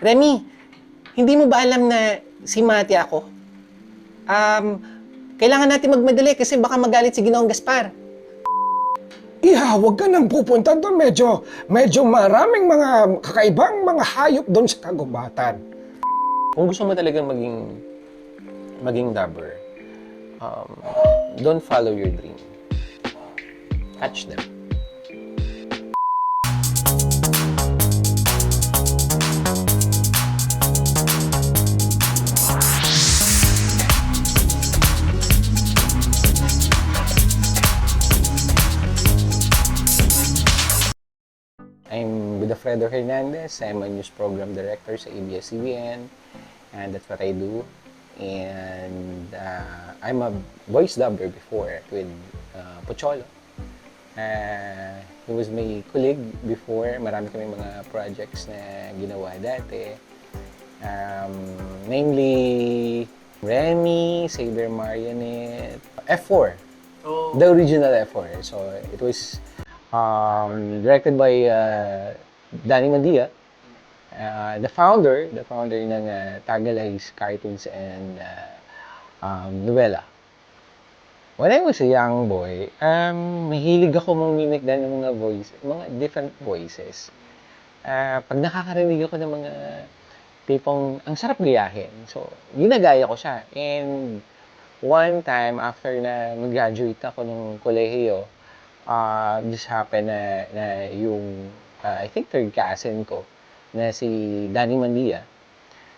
Remy, hindi mo ba alam na si Mati ako? Kailangan natin magmadali kasi baka magalit si Ginoong Gaspar. Iha, huwag ka nang pupunta doon. Medyo maraming mga kakaibang mga hayop doon sa kagubatan. Kung gusto mo talagang maging dabber, don't follow your dream. Catch them. I'm Godofredo Hernandez. I'm a news program director sa ABS-CBN, and that's what I do. And I'm a voice dubber before with Pocholo. He was my colleague before. Marami kami mga projects na ginawa dati. Namely, Remy, Saber Marionette, F4. Oh. The original F4. So it was directed by Danny Mandia, the founder ng Tagalay's Cartoons and Novela. When I was a young boy, mahilig ako mamimik din ng mga different voices. Pag nakakarinig ako ng mga tipong ang sarap gayahin, so ginagaya ko siya. And one time, after na mag-graduate ako ng kolehiyo, just happened na yung, I think third cousin ko, na si Danny Mandia.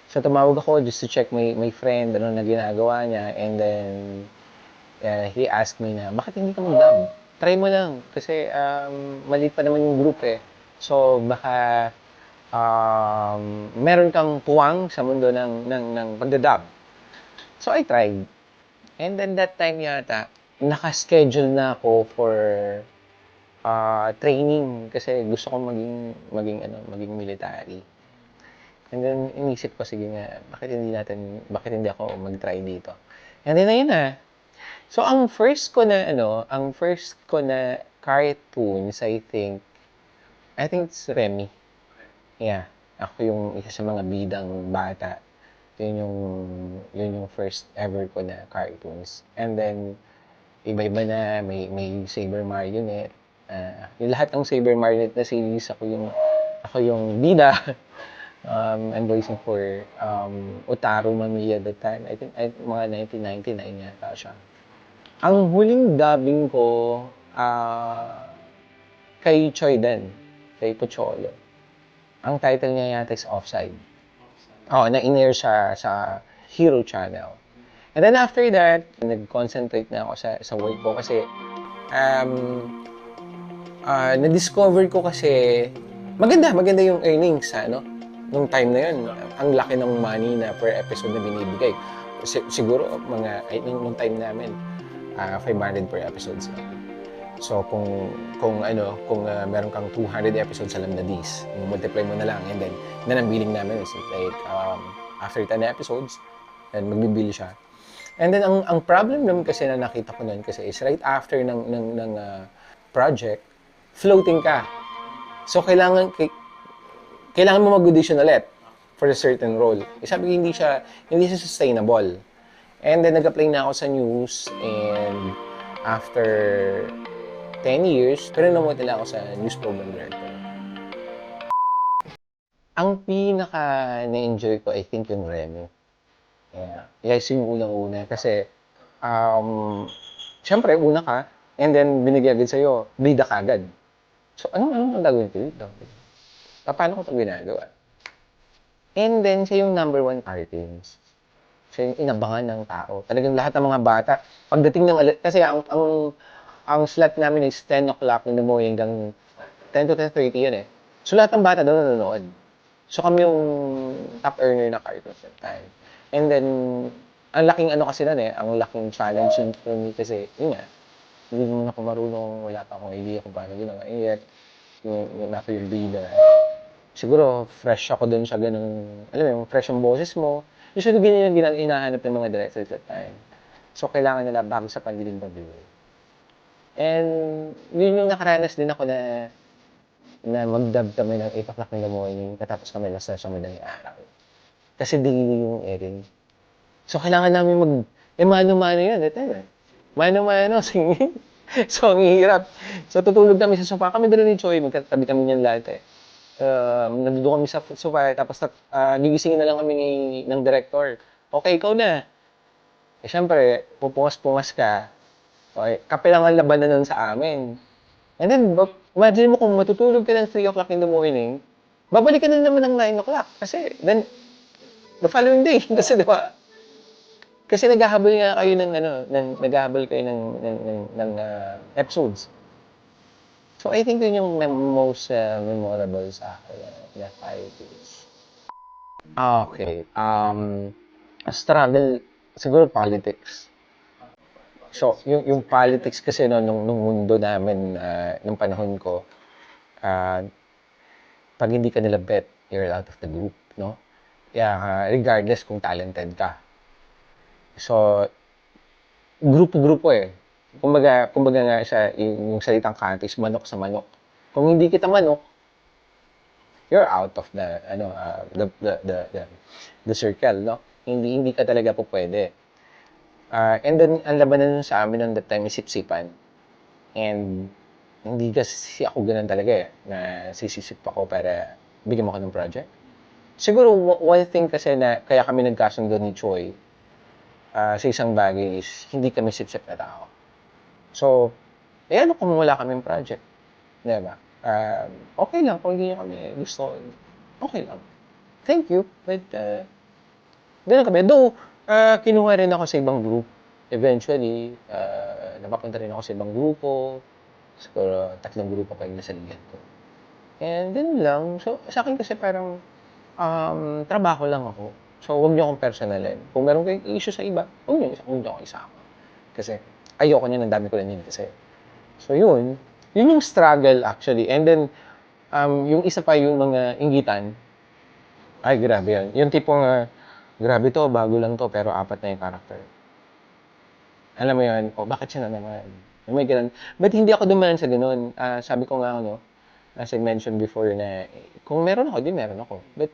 So tumawag ako just to check my friend, ano na ginagawa niya, and then he asked me na, bakit hindi ka mag-dub? Try mo lang, kasi maliit pa naman yung group eh. So baka meron kang puwang sa mundo ng pagdadub. So I tried. And then that time yata, naka-schedule na ako for training kasi gusto kong maging military. And then inisip ko, sige nga, bakit hindi ako mag-try dito. And then ayun na. So ang first ko na cartoons, I think it's Remy. Yeah. Ako yung isa sa mga bidang bata. Yun yung first ever ko na cartoons. And then iba-iba na, may Saber Marionette. Yung lahat ng Saber Marionette na series, ako yung bida. I'm voicing for Otaru Mamiya at that time. I think mga 1999 yata siya. Ang huling dubbing ko kay Choi din, kay Pocholo. Ang title niya yata is Offside. Na-in-air siya sa Hero Channel. And then after that, nag-concentrate na ako sa work ko kasi na-discover ko kasi maganda yung earnings nung time na yun. Ang laki ng money na per episode na binibigay. Siguro nung time namin 500 per episodes lang. So kung meron kang 200 episodes sa Lambda-Ds, multiply mo na lang, and then ang billing namin is like after 10 episodes, and magbibill siya. And then ang problem naman kasi na nakita ko noon kasi is right after ng project, floating ka. So kailangan mo mag-audition ulit for a certain role. Sabi ko hindi siya sustainable. And then nag-apply na ako sa news, and after 10 years, pero namuti na ako sa news program director. Ang pinaka na-enjoy ko, I think, yung Remy. Yeah. Yes, yung unang-una. Kasi, syempre, una ka, and then binigyan agad sa'yo, bida ka agad. So, anong gagawin ko dito? Paano ko ito ginagawa? And then, siya yung number 1 cartoons. Siya yung inabangan ng tao. Talagang lahat ng mga bata, pagdating ng kasi ang slot namin is 10 o'clock in the morning hanggang 10 to 10:30 yun eh. So, lahat ng bata doon nanonood. So, kami yung top earner na cartoons that time. And then, ang laking kasi nun ang laking challenge yun for me kasi, yun nga, hindi naman ako marunong, wala pa akong idea kung paano ginawa. Yung nasa yung bida. Siguro, fresh ako dun sa ganun, alam mo yung fresh yung boses mo. Usually, ganyan yung hinahanap ng mga directors that time. So, kailangan nila bago sa pandiling pag-ibig. And, yun yung nakaranas din ako na na mag-dub kami ng 8 o'clock in the morning, katapos kami last sa madaling araw. Kasi daily yung airing. So, kailangan namin mano-mano yun, mano-mano, singing. So, ang hirap. So, tutulog kami sa sofa. Kami doon ni Choi, magkatabi kami niyan lahat nandun kami sa sofa, tapos gigisingin na lang kami ng director. Okay, ikaw na. Eh, syempre, pupungas-pungas ka. Okay, kape lang ang laban na nun sa amin. And then, imagine mo kung matutulog ka ng 3 o'clock in the morning, babalik ka na naman ng 9 o'clock. Kasi, then, the following day, kasi diba, kasi naghahabol nga kayo naghahabol kayo ng episodes. So, I think yun yung most memorable sa akin na 5 years. Okay. Struggle, siguro politics. So, yung politics kasi nung mundo namin, nung panahon ko, pag hindi ka nila bet, you're out of the group, no? Yeah, regardless kung talented ka. So, grupo-grupo eh. Kumbaga nga yung salitang kanto is manok sa manok. Kung hindi kita manok, you're out of the circle, no? Hindi ka talaga po pwede. And then, ang labanan sa amin ng that time is sipsipan. And hindi kasi ako ganun talaga na sisisip ako para bigyan mo ako ng project. Siguro, one thing kasi na kaya kami nagkasundo ni Choi sa isang bagay is hindi kami sip-sip na tao. So, ano kung wala kaming project? Diba? Okay lang kung hindi kami gusto. Okay lang. Thank you. But, ganun kami. Though, kinuha rin ako sa ibang group. Eventually, napapunta rin ako sa ibang grupo. Siguro, 3 grupo pa yung nasaligan ko. And then lang. So, sa akin kasi parang trabaho lang ako. So, huwag niyo akong personalin. Kung meron kayong issue sa iba, huwag niyo akong isama. Kasi, ayoko niya, ang dami ko rin yun kasi. So, yun yung struggle actually. And then, yung isa pa yung mga inggitan. Ay, grabe yan. Yung tipong, grabe to, bago lang to, pero 4 na yung character. Alam mo yun, bakit siya na naman? May ganun. But hindi ako dumanan sa ganun. Sabi ko nga, as I mentioned before na, kung meron ako, di meron ako. But,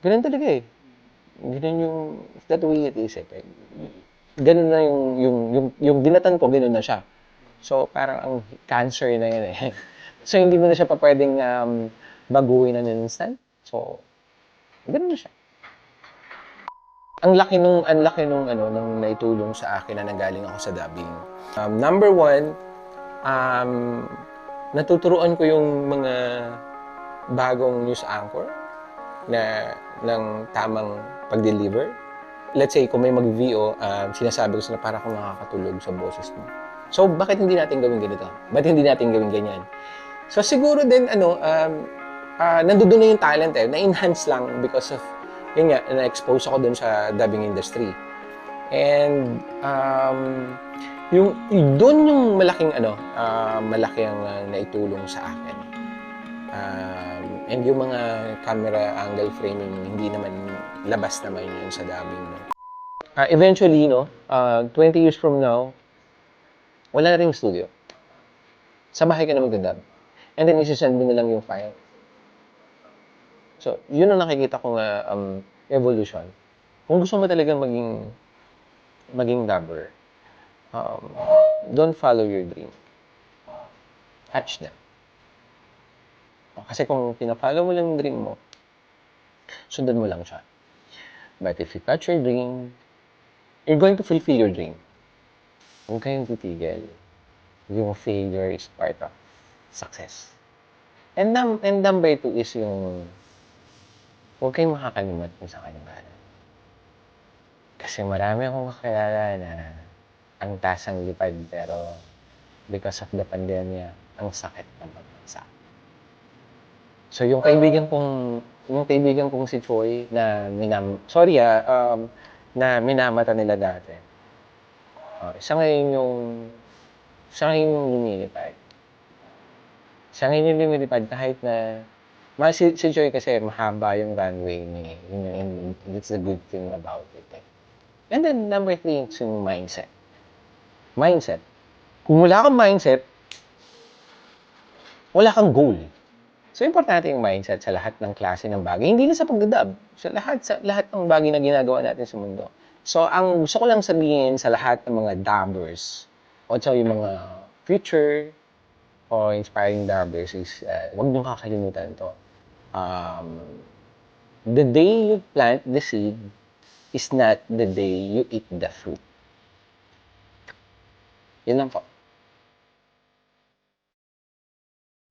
ganun talaga eh. Ganun yung, that way it is eh. Ganun na yung dinatan ko, ganun na siya. So, parang ang cancer na yun eh. So, hindi mo na siya pa pwedeng baguhin ng instant. So, ganun na siya. Ang laki nung naitulong sa akin na nanggaling ako sa dubbing. Number 1, natuturuan ko yung mga bagong news anchor ng tamang pag-deliver. Let's say, kung may mag-VO, sinasabi ko sila para kung nakakatulog sa boses mo. So, bakit hindi natin gawin ganito? Bakit hindi natin gawin ganyan? So, siguro din, nandoon na yung talent eh. Na-enhance lang because of, yun nga, na-expose ako dun sa dubbing industry. And, doon yung malaking naitulong sa akin. And yung mga camera angle framing, hindi naman labas naman yun sa dubbing. Eventually, 20 years from now, wala na rin studio. Sa bahay ka na magdadub. And then, isi-send mo na lang yung file. So, yun ang nakikita ko nga evolution. Kung gusto mo talagang maging dubber, don't follow your dream. Hatch them. Kasi kung pina-follow mo lang yung dream mo, sundan mo lang siya. But if you catch your dream, you're going to fulfill your dream. Huwag kayong titigil. Yung failure is part of success. And number 2 is yung huwag kayong makakalimot kung sa kanyang galing. Kasi marami akong kakilala na ang tasang lipad pero because of the pandemya, ang sakit ng pagbansa. So yung kaibigan kong si Choi na na minamata nila dati. Siya ngayon yung lumilipad. Siya ngayon yung lumilipad kahit na si Choi kasi mahaba yung runway niya. That's the good thing about it. And then number 3 is yung mindset. Kung wala kang mindset, wala kang goal. So, importante yung mindset sa lahat ng klase ng bagay. Hindi na sa pagdadub. Sa lahat ng bagay na ginagawa natin sa mundo. So, ang gusto ko lang sabihin sa lahat ng mga dubbers, o sa yung mga future o inspiring dubbers is, huwag niyong kakalimutan to. The day you plant the seed is not the day you eat the fruit. Yun lang po.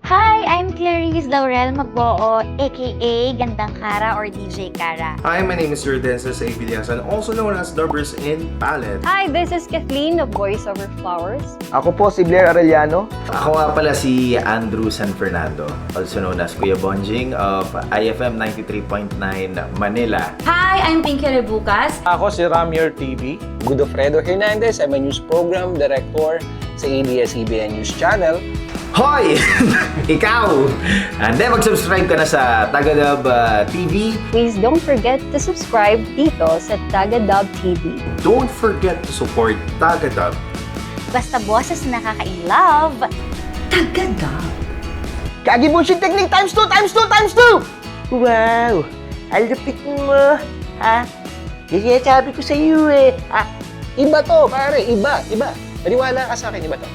Hi, I'm Clarice Laurel Magboo, aka Gandang Kara or DJ Kara. Hi, my name is Jordances Abiliasan, also known as Dubbers in Palette. Hi, this is Kathleen of Voice Over Flowers. Ako po si Blair Arellano. Ako nga pala si Andrew San Fernando, also known as Kuya Bonjing of IFM 93.9 Manila. Hi, I'm Pinky Rebucas. Ako si Ramier TV. Godofredo Hernandez, I'm a news program director sa ABS-CBN News Channel. Hoy! Ikaw! And then mag-subscribe ka na sa Tagadub TV. Please don't forget to subscribe dito sa Tagadub TV. Don't forget to support Tagadub. Basta boses na nakaka-love. Tagadub. Kagi bullshit technique times 2, times 2, times 2! Wow! Alupit mo, ha? Kasi sabi ko sa iyo eh. Iba to, pare. Iba. Maniwala ka sa akin, iba to.